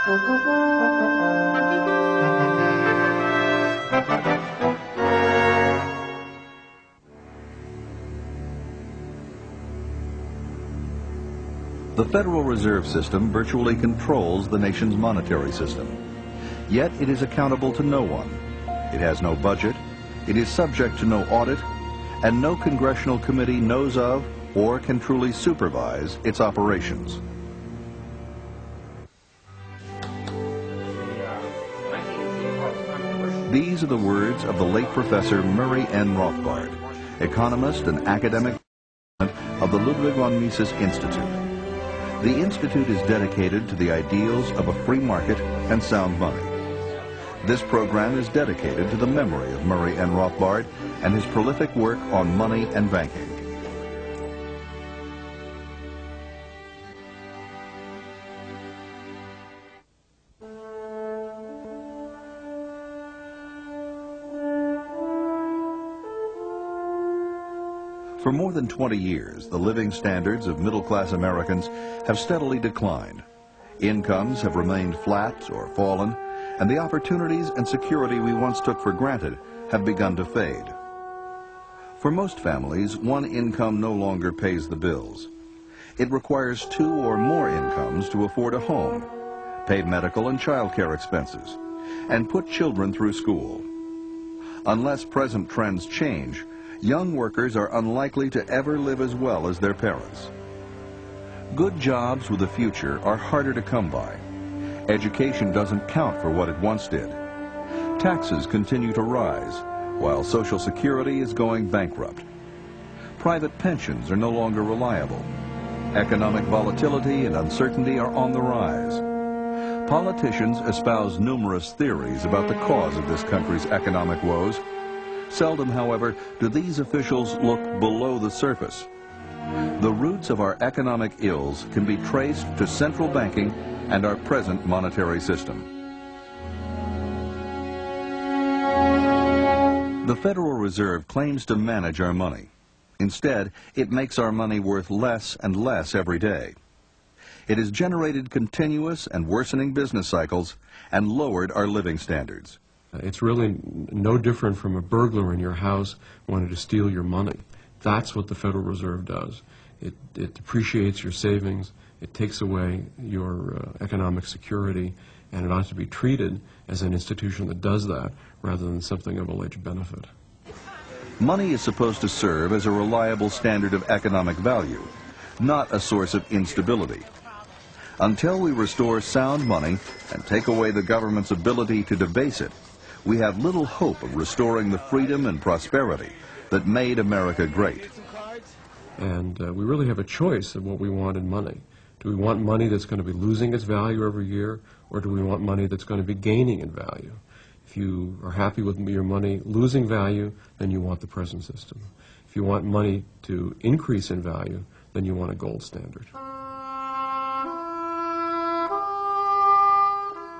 The Federal Reserve System virtually controls the nation's monetary system. Yet it is accountable to no one. It has no budget, it is subject to no audit, and no congressional committee knows of or can truly supervise its operations. These are the words of the late Professor Murray N. Rothbard, economist and academic of the Ludwig von Mises Institute. The Institute is dedicated to the ideals of a free market and sound money. This program is dedicated to the memory of Murray N. Rothbard and his prolific work on money and banking. For more than 20 years, the living standards of middle-class Americans have steadily declined. Incomes have remained flat or fallen, and the opportunities and security we once took for granted have begun to fade. For most families, one income no longer pays the bills. It requires two or more incomes to afford a home, pay medical and child care expenses, and put children through school. Unless present trends change, young workers are unlikely to ever live as well as their parents. Good jobs with a future are harder to come by. Education doesn't count for what it once did. Taxes continue to rise, while Social Security is going bankrupt. Private pensions are no longer reliable. Economic volatility and uncertainty are on the rise. Politicians espouse numerous theories about the cause of this country's economic woes. Seldom, however, do these officials look below the surface. The roots of our economic ills can be traced to central banking and our present monetary system. The Federal Reserve claims to manage our money. Instead, it makes our money worth less and less every day. It has generated continuous and worsening business cycles and lowered our living standards. It's really no different from a burglar in your house wanting to steal your money. That's what the Federal Reserve does. It depreciates your savings, it takes away your economic security, and it ought to be treated as an institution that does that rather than something of alleged benefit. Money is supposed to serve as a reliable standard of economic value, not a source of instability. Until we restore sound money and take away the government's ability to debase it, we have little hope of restoring the freedom and prosperity that made America great. And we really have a choice of what we want in money. Do we want money that's going to be losing its value every year, or do we want money that's going to be gaining in value? If you are happy with your money losing value, then you want the present system. If you want money to increase in value, then you want a gold standard.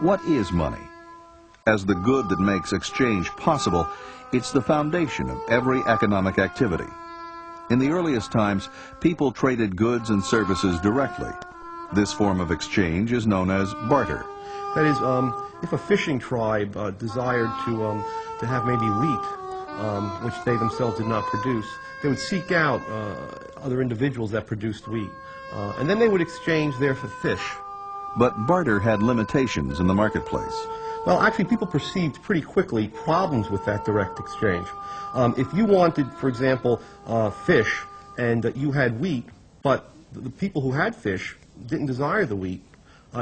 What is money? As the good that makes exchange possible, it's the foundation of every economic activity. In the earliest times, people traded goods and services directly. This form of exchange is known as barter. That is, if a fishing tribe desired to have maybe wheat, which they themselves did not produce, they would seek out other individuals that produced wheat, and then they would exchange there for fish. But barter had limitations in the marketplace. Well, actually, people perceived pretty quickly problems with that direct exchange. If you wanted, for example, fish, and you had wheat, but the people who had fish didn't desire the wheat,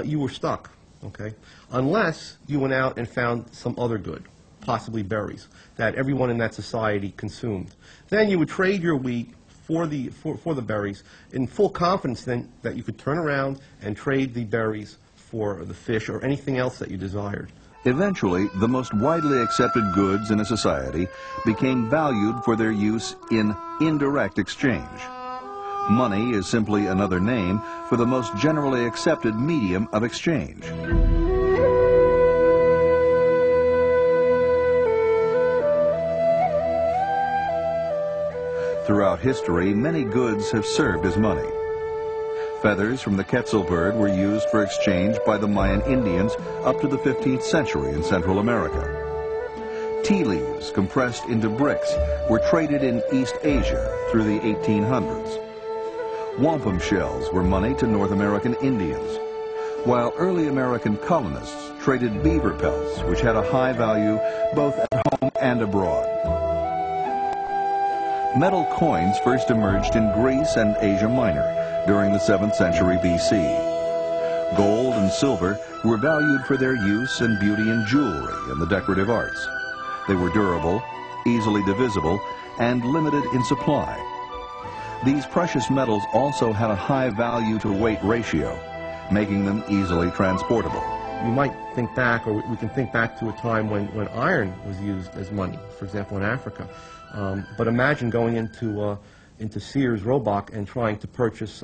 you were stuck, okay? Unless you went out and found some other good, possibly berries, that everyone in that society consumed. Then you would trade your wheat for the berries in full confidence then that you could turn around and trade the berries for the fish or anything else that you desired. Eventually, the most widely accepted goods in a society became valued for their use in indirect exchange. Money is simply another name for the most generally accepted medium of exchange. Throughout history, many goods have served as money. Feathers from the Quetzal bird were used for exchange by the Mayan Indians up to the 15th century in Central America. Tea leaves compressed into bricks were traded in East Asia through the 1800s. Wampum shells were money to North American Indians, while early American colonists traded beaver pelts, which had a high value both at home and abroad. Metal coins first emerged in Greece and Asia Minor during the 7th century BC. Gold and silver were valued for their use and beauty in jewelry and the decorative arts. They were durable, easily divisible, and limited in supply. These precious metals also had a high value-to-weight ratio, making them easily transportable. You might think back, or we can think back to a time when iron was used as money, for example, in Africa. But imagine going into Sears Roebuck and trying to purchase,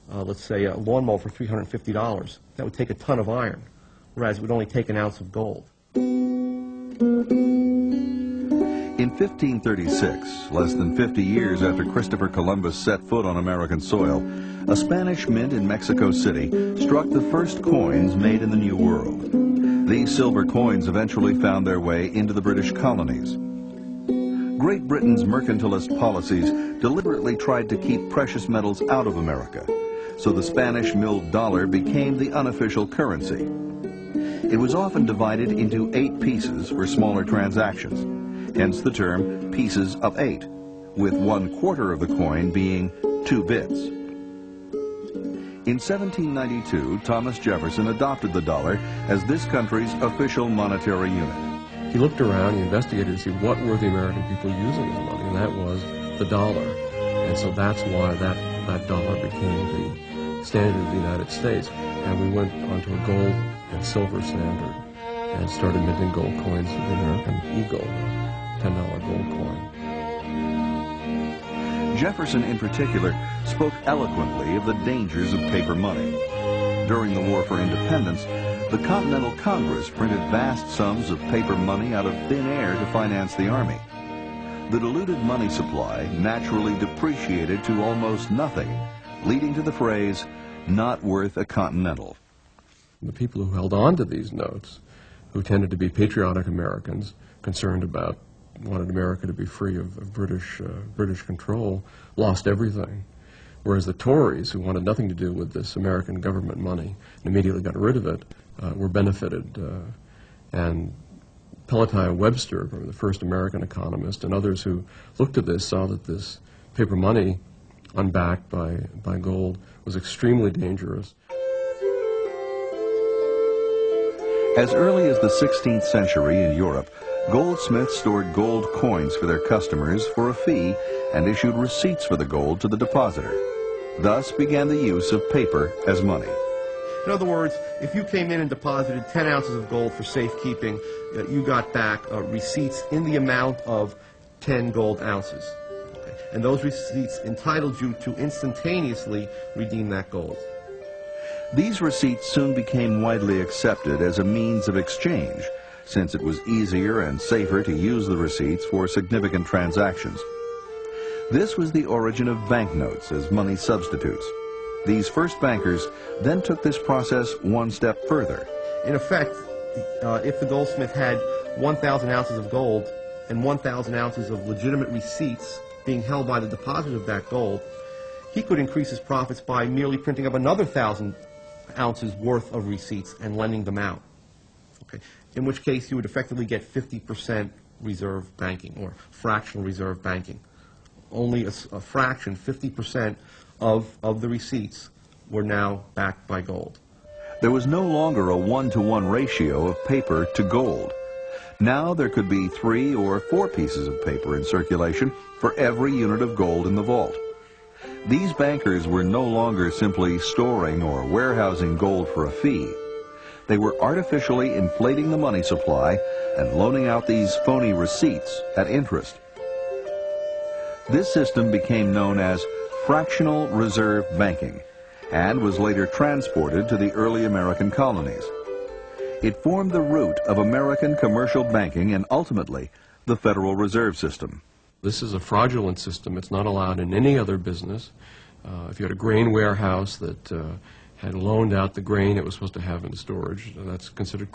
let's say, a lawnmower for $350. That would take a ton of iron, whereas it would only take an ounce of gold. In 1536, less than 50 years after Christopher Columbus set foot on American soil, a Spanish mint in Mexico City struck the first coins made in the New World. These silver coins eventually found their way into the British colonies. Great Britain's mercantilist policies deliberately tried to keep precious metals out of America, so the Spanish milled dollar became the unofficial currency. It was often divided into 8 pieces for smaller transactions, hence the term pieces of 8, with 1/4 of the coin being 2 bits. In 1792, Thomas Jefferson adopted the dollar as this country's official monetary unit. He looked around, he investigated to see what were the American people using as money, and that was the dollar. And so that's why that dollar became the standard of the United States. And we went onto a gold and silver standard and started minting gold coins with the American Eagle, $10 gold coin. Jefferson, in particular, spoke eloquently of the dangers of paper money. During the War for Independence, the Continental Congress printed vast sums of paper money out of thin air to finance the Army. The diluted money supply naturally depreciated to almost nothing, leading to the phrase, "not worth a Continental." The people who held on to these notes, who tended to be patriotic Americans, concerned about, wanted America to be free of British control, lost everything. Whereas the Tories, who wanted nothing to do with this American government money and immediately got rid of it, were benefited. And Peloton Webster, the first American economist, and others who looked at this saw that this paper money, unbacked by gold, was extremely dangerous. As early as the 16th century in Europe, goldsmiths stored gold coins for their customers for a fee and issued receipts for the gold to the depositor. Thus began the use of paper as money. In other words, if you came in and deposited 10 ounces of gold for safekeeping, you got back receipts in the amount of 10 gold ounces. Okay? And those receipts entitled you to instantaneously redeem that gold. These receipts soon became widely accepted as a means of exchange, since it was easier and safer to use the receipts for significant transactions. This was the origin of banknotes as money substitutes. These first bankers then took this process one step further. In effect, if the goldsmith had 1,000 ounces of gold and 1,000 ounces of legitimate receipts being held by the depositor of that gold, he could increase his profits by merely printing up another 1,000 ounces worth of receipts and lending them out. Okay. In which case you would effectively get 50% reserve banking or fractional reserve banking. Only a fraction, 50% of the receipts were now backed by gold. There was no longer a 1-to-1 ratio of paper to gold. Now there could be 3 or 4 pieces of paper in circulation for every unit of gold in the vault. These bankers were no longer simply storing or warehousing gold for a fee. They were artificially inflating the money supply and loaning out these phony receipts at interest. This system became known as fractional reserve banking and was later transported to the early American colonies. It formed the root of American commercial banking and ultimately the Federal Reserve System. This is a fraudulent system. It's not allowed in any other business. If you had a grain warehouse that had loaned out the grain it was supposed to have in storage, that's considered